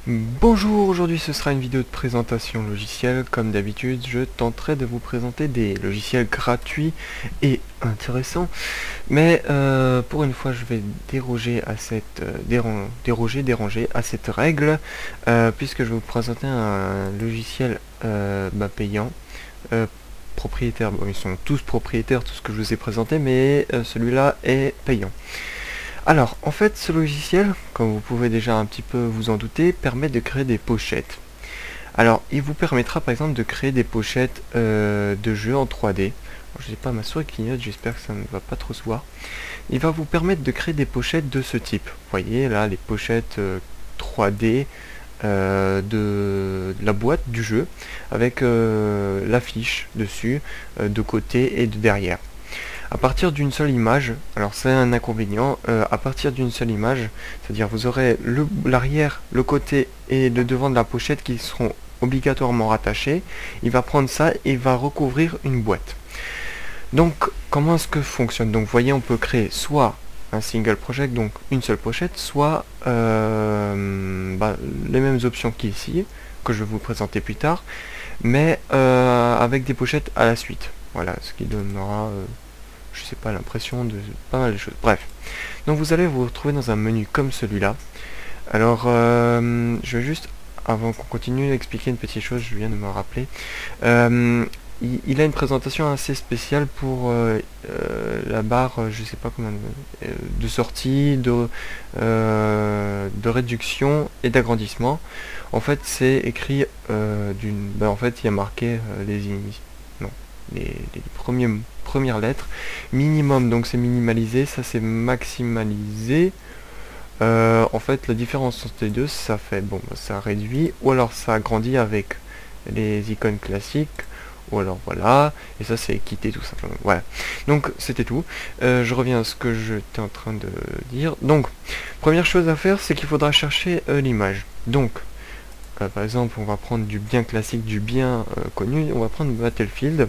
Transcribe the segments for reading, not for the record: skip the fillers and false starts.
Bonjour, aujourd'hui ce sera une vidéo de présentation logicielle. Comme d'habitude, je tenterai de vous présenter des logiciels gratuits et intéressants. Mais pour une fois, je vais déroger à cette déranger à cette règle, puisque je vais vous présenter un logiciel payant. Propriétaire, bon, ils sont tous propriétaires, tout ce que je vous ai présenté, mais celui-là est payant. Alors, en fait, ce logiciel, comme vous pouvez déjà un petit peu vous en douter, permet de créer des pochettes. Alors, il vous permettra par exemple de créer des pochettes de jeux en 3D. Je n'ai pas ma souris qui clignote, j'espère que ça ne va pas trop se voir. Il va vous permettre de créer des pochettes de ce type. Vous voyez là, les pochettes 3D de la boîte du jeu, avec l'affiche dessus, de côté et de derrière. À partir d'une seule image, alors c'est un inconvénient, à partir d'une seule image, c'est-à-dire vous aurez l'arrière, le côté et le devant de la pochette qui seront obligatoirement rattachés. Il va prendre ça et va recouvrir une boîte. Donc comment est-ce que fonctionne? Donc vous voyez, on peut créer soit un single project, donc une seule pochette, soit les mêmes options qu'ici, que je vais vous présenter plus tard, mais avec des pochettes à la suite. Voilà, ce qui donnera je sais pas, l'impression de pas mal de choses. Bref, donc vous allez vous retrouver dans un menu comme celui-là. Alors, je vais juste, avant qu'on continue, expliquer une petite chose, je viens de me rappeler. Il a une présentation assez spéciale pour la barre, je sais pas comment, de sortie, de réduction et d'agrandissement. En fait, c'est écrit en fait, il y a marqué les premières lettres. Minimum, donc c'est minimalisé, ça c'est maximalisé. En fait, la différence entre les deux, ça fait, bon, ça réduit, ou alors ça agrandit avec les icônes classiques, ou alors voilà, et ça c'est quitter tout simplement. Voilà, donc c'était tout. Je reviens à ce que j'étais en train de dire. Donc, première chose à faire, c'est qu'il faudra chercher l'image. Donc, par exemple, on va prendre du bien classique, du bien connu, on va prendre Battlefield,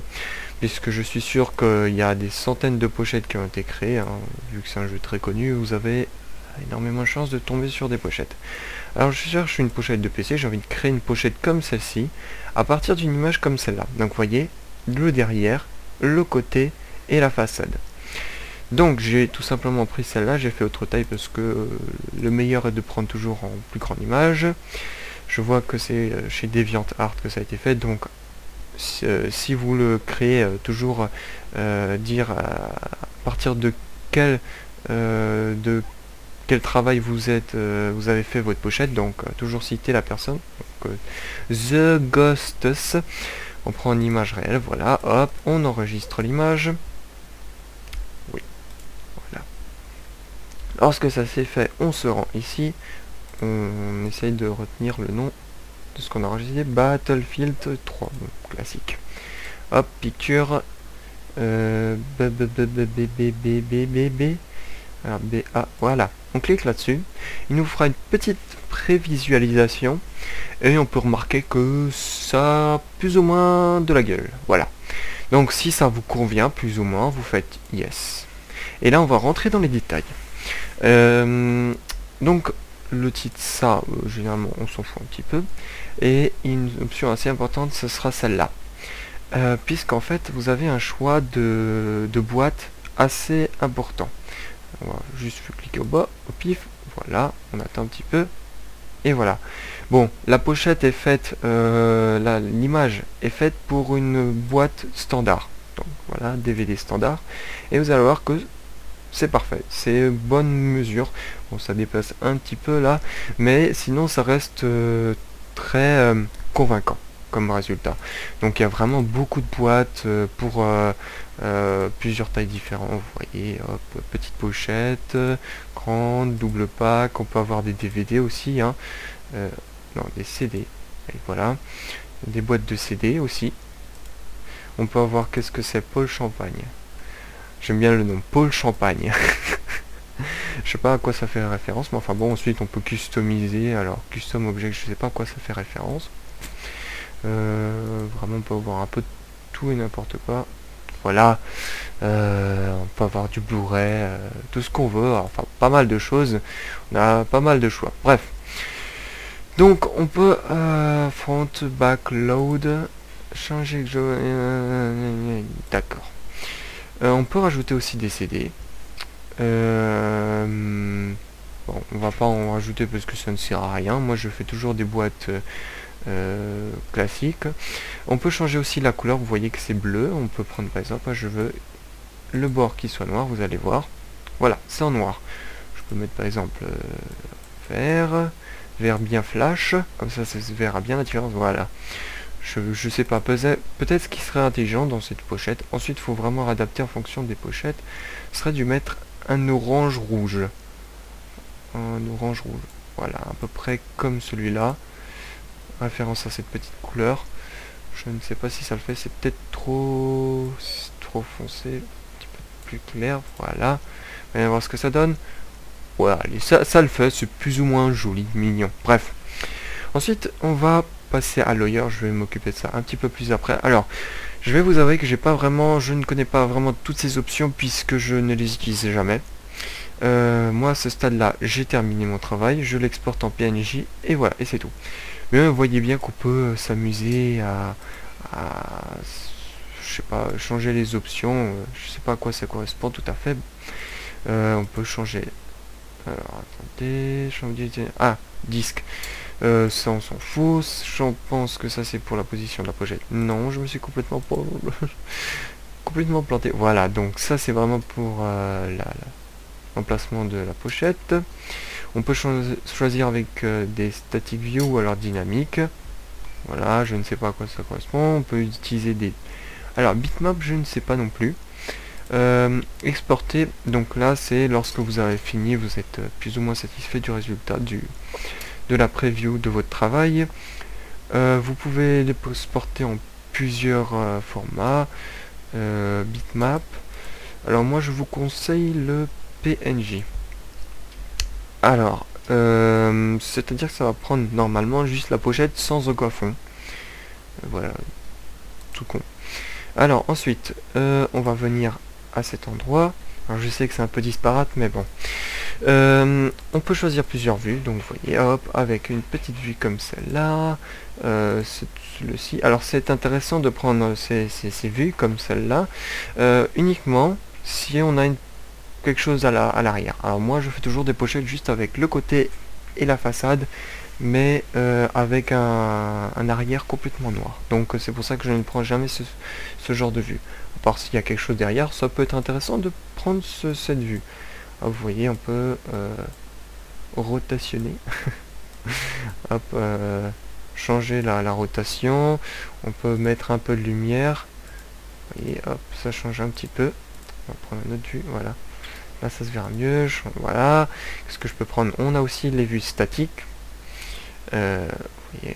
puisque je suis sûr qu'il y a des centaines de pochettes qui ont été créées, hein. Vu que c'est un jeu très connu, vous avez énormément de chances de tomber sur des pochettes. Alors je cherche une pochette de PC, j'ai envie de créer une pochette comme celle-ci, à partir d'une image comme celle-là. Donc vous voyez, le derrière, le côté et la façade. Donc j'ai tout simplement pris celle-là, j'ai fait autre taille parce que le meilleur est de prendre toujours en plus grande image. Je vois que c'est chez DeviantArt que ça a été fait, donc si vous le créez, toujours dire à partir de quel travail vous avez fait votre pochette, donc toujours citer la personne. Donc, The Ghostes, on prend une image réelle, voilà, hop, on enregistre l'image. Oui, voilà. Lorsque ça s'est fait, on se rend ici, on essaye de retenir le nom de ce qu'on a enregistré, Battlefield 3, donc classique. Hop, picture, voilà, on clique là-dessus, il nous fera une petite prévisualisation, et on peut remarquer que ça a plus ou moins de la gueule, voilà. Donc si ça vous convient, plus ou moins, vous faites yes. Et là, on va rentrer dans les détails. Donc, le titre, ça, généralement, on s'en fout un petit peu. Et une option assez importante, ce sera celle-là. Puisqu'en fait, vous avez un choix de boîte assez important. On va juste cliquer au bas, au pif, voilà, on attend un petit peu, et voilà. Bon, la pochette est faite, l'image est faite pour une boîte standard. Donc voilà, DVD standard, et vous allez voir que c'est parfait, c'est bonne mesure. Bon, ça dépasse un petit peu là, mais sinon ça reste très convaincant comme résultat. Donc il y a vraiment beaucoup de boîtes pour plusieurs tailles différentes. Vous voyez, hop, petite pochette, grande, double pack. On peut avoir des DVD aussi, hein. Non, des CD. Et voilà, des boîtes de CD aussi. On peut avoir, qu'est-ce que c'est, Paul Champagne. J'aime bien le nom, Paul Champagne. Je sais pas à quoi ça fait référence, mais enfin bon, ensuite on peut customiser. Alors, custom object, je sais pas à quoi ça fait référence. Vraiment, on peut avoir un peu de tout et n'importe quoi. Voilà, on peut avoir du Blu-ray, tout ce qu'on veut, enfin pas mal de choses. On a pas mal de choix. Bref, Donc on peut front, back, load, changer d'accord. On peut rajouter aussi des CD. Bon, on va pas en rajouter parce que ça ne sert à rien. Moi je fais toujours des boîtes classiques. On peut changer aussi la couleur, vous voyez que c'est bleu. On peut prendre par exemple, je veux le bord qui soit noir, vous allez voir. Voilà, c'est en noir. Je peux mettre par exemple vert bien flash, comme ça se verra bien la différence, voilà. Je sais pas, peut-être ce qui serait intelligent dans cette pochette, ensuite il faut vraiment adapter en fonction des pochettes, serait dû mettre un orange rouge. Un orange rouge, voilà, à peu près comme celui-là, référence à cette petite couleur. Je ne sais pas si ça le fait, c'est peut-être trop foncé, un petit peu plus clair, voilà. On va voir ce que ça donne. Voilà, ça le fait, c'est plus ou moins joli, mignon. Bref. Ensuite, on va passer à Lawyer, je vais m'occuper de ça un petit peu plus après. Alors, je vais vous avouer que je ne connais pas vraiment toutes ces options puisque je ne les utilise jamais. Moi, à ce stade-là, j'ai terminé mon travail, je l'exporte en PNJ et voilà, et c'est tout. Mais vous voyez bien qu'on peut s'amuser je sais pas, changer les options, je sais pas à quoi ça correspond tout à fait. On peut changer. Alors attendez, disque. Ça on s'en fout. Je pense que ça c'est pour la position de la pochette. Non, je me suis complètement planté. Voilà, donc ça c'est vraiment pour l'emplacement de la pochette. On peut choisir avec des static view ou alors dynamique. Voilà, je ne sais pas à quoi ça correspond. On peut utiliser des... Alors bitmap, je ne sais pas non plus. Exporter, donc là c'est lorsque vous avez fini, vous êtes plus ou moins satisfait du résultat de la preview de votre travail. Vous pouvez les exporter en plusieurs formats. Bitmap, alors moi je vous conseille le PNG. Alors c'est à dire que ça va prendre normalement juste la pochette sans aucun fond. Voilà, tout con. Alors ensuite on va venir à cet endroit. Alors je sais que c'est un peu disparate, mais bon. On peut choisir plusieurs vues, donc vous voyez, hop, avec une petite vue comme celle-là. Celui-ci. Alors c'est intéressant de prendre ces vues comme celle-là, uniquement si on a quelque chose à l'arrière. Alors moi je fais toujours des pochettes juste avec le côté et la façade, mais avec un arrière complètement noir. Donc c'est pour ça que je ne prends jamais ce genre de vue. À part s'il y a quelque chose derrière, ça peut être intéressant de prendre cette vue. Ah, vous voyez, on peut rotationner. Hop, changer la rotation. On peut mettre un peu de lumière. Vous voyez, hop, ça change un petit peu. On va prendre une autre vue, voilà. Là, ça se verra mieux. Voilà. Qu'est-ce que je peux prendre? On a aussi les vues statiques. Vous voyez,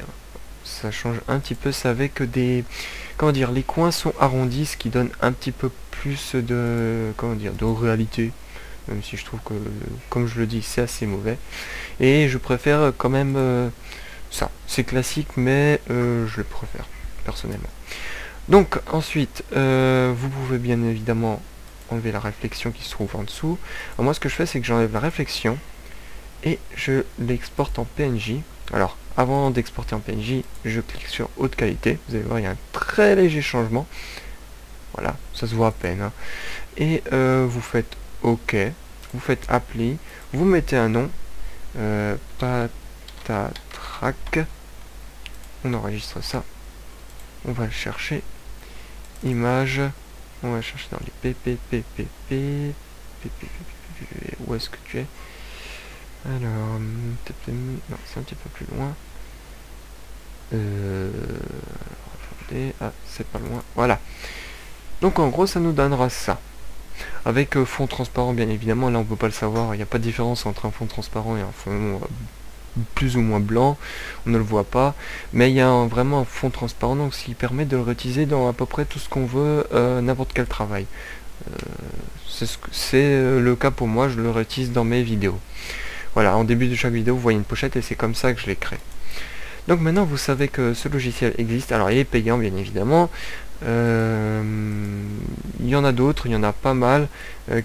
ça change un petit peu, c'est avec des... Comment dire, les coins sont arrondis, ce qui donne un petit peu plus de... Comment dire, de réalité. Même si je trouve que, comme je le dis, c'est assez mauvais. Et je préfère quand même ça. C'est classique, mais je le préfère, personnellement. Donc, ensuite, vous pouvez bien évidemment enlever la réflexion qui se trouve en dessous. Alors, moi, ce que je fais, c'est que j'enlève la réflexion et je l'exporte en PNJ. Alors, avant d'exporter en PNJ, je clique sur haute qualité. Vous allez voir, il y a un très léger changement. Voilà, ça se voit à peine. Hein. Et vous faites OK, vous faites Apply, vous mettez un nom, Patatrack, on enregistre ça, on va le chercher, image, on va chercher dans les PPPPP, où est-ce que tu es? Alors, non, c'est un petit peu plus loin. Attendez, ah, c'est pas loin, voilà. Donc en gros, ça nous donnera ça. Avec fond transparent, bien évidemment, là on peut pas le savoir, il n'y a pas de différence entre un fond transparent et un fond plus ou moins blanc, on ne le voit pas, mais il y a vraiment un fond transparent, donc ce qui permet de le réutiliser dans à peu près tout ce qu'on veut, n'importe quel travail. C'est le cas pour moi, je le réutilise dans mes vidéos. Voilà, en début de chaque vidéo, vous voyez une pochette et c'est comme ça que je l'ai créé. Donc maintenant, vous savez que ce logiciel existe. Alors, il est payant, bien évidemment. Il y en a d'autres, il y en a pas mal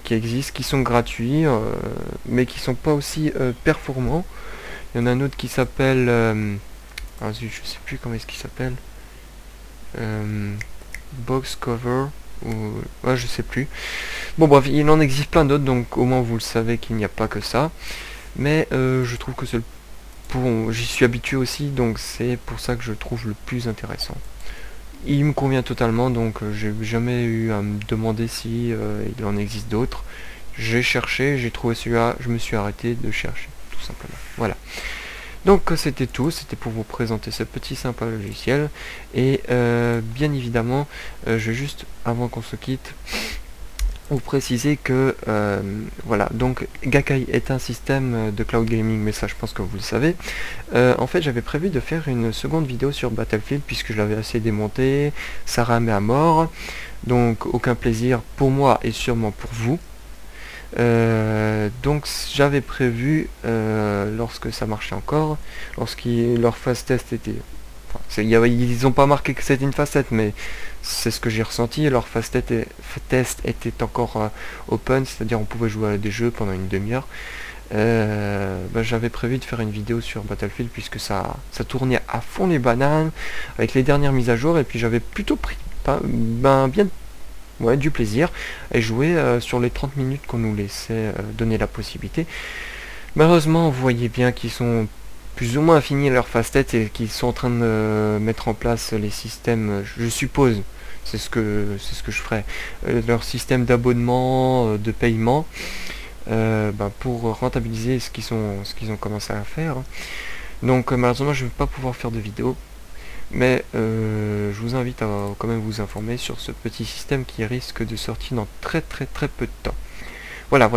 qui existent, qui sont gratuits, mais qui sont pas aussi performants. Il y en a un autre qui s'appelle... ah zut, je sais plus comment est-ce qu'il s'appelle. Box cover ou ouais, je sais plus. Bon bref, il en existe plein d'autres, donc au moins vous le savez qu'il n'y a pas que ça. Mais je trouve que c'est j'y suis habitué aussi, donc c'est pour ça que je trouve le plus intéressant. Il me convient totalement, donc j'ai jamais eu à me demander si il en existe d'autres. J'ai cherché, j'ai trouvé celui-là, je me suis arrêté de chercher, tout simplement. Voilà. Donc c'était tout, c'était pour vous présenter ce petit sympa logiciel. Et bien évidemment, je vais juste, avant qu'on se quitte, vous préciser que voilà, donc Gakkai est un système de cloud gaming, mais ça je pense que vous le savez. En fait j'avais prévu de faire une seconde vidéo sur Battlefield puisque je l'avais assez démonté, ça ramait à mort, donc aucun plaisir pour moi et sûrement pour vous. Donc j'avais prévu, lorsque ça marchait encore, leur phase test était... Enfin, ils n'ont pas marqué que c'était une facette, mais c'est ce que j'ai ressenti. Leur phase test était encore open, c'est-à-dire on pouvait jouer à des jeux pendant une demi-heure. J'avais prévu de faire une vidéo sur Battlefield puisque ça tournait à fond les bananes avec les dernières mises à jour, et puis j'avais plutôt pris bien du plaisir et jouer sur les 30 minutes qu'on nous laissait donner la possibilité. Malheureusement, vous voyez bien qu'ils sont plus ou moins finis leur phase test et qu'ils sont en train de mettre en place les systèmes, je suppose, c'est ce que je ferai, leur système d'abonnement, de paiement, pour rentabiliser ce qu'ils ont commencé à faire. Donc malheureusement je ne vais pas pouvoir faire de vidéo, mais je vous invite à quand même vous informer sur ce petit système qui risque de sortir dans très peu de temps. Voilà,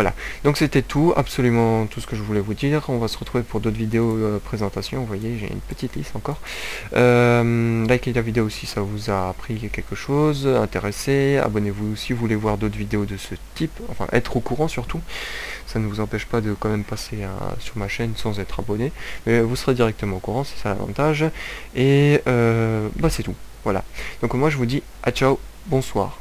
donc c'était tout, absolument tout ce que je voulais vous dire. On va se retrouver pour d'autres vidéos présentations. Vous voyez, j'ai une petite liste encore. Likez la vidéo si ça vous a appris quelque chose, intéressé. Abonnez-vous si vous voulez voir d'autres vidéos de ce type, enfin être au courant surtout. Ça ne vous empêche pas de quand même passer sur ma chaîne sans être abonné, mais vous serez directement au courant, c'est ça l'avantage. Et c'est tout, voilà. Donc moi je vous dis à ciao, bonsoir.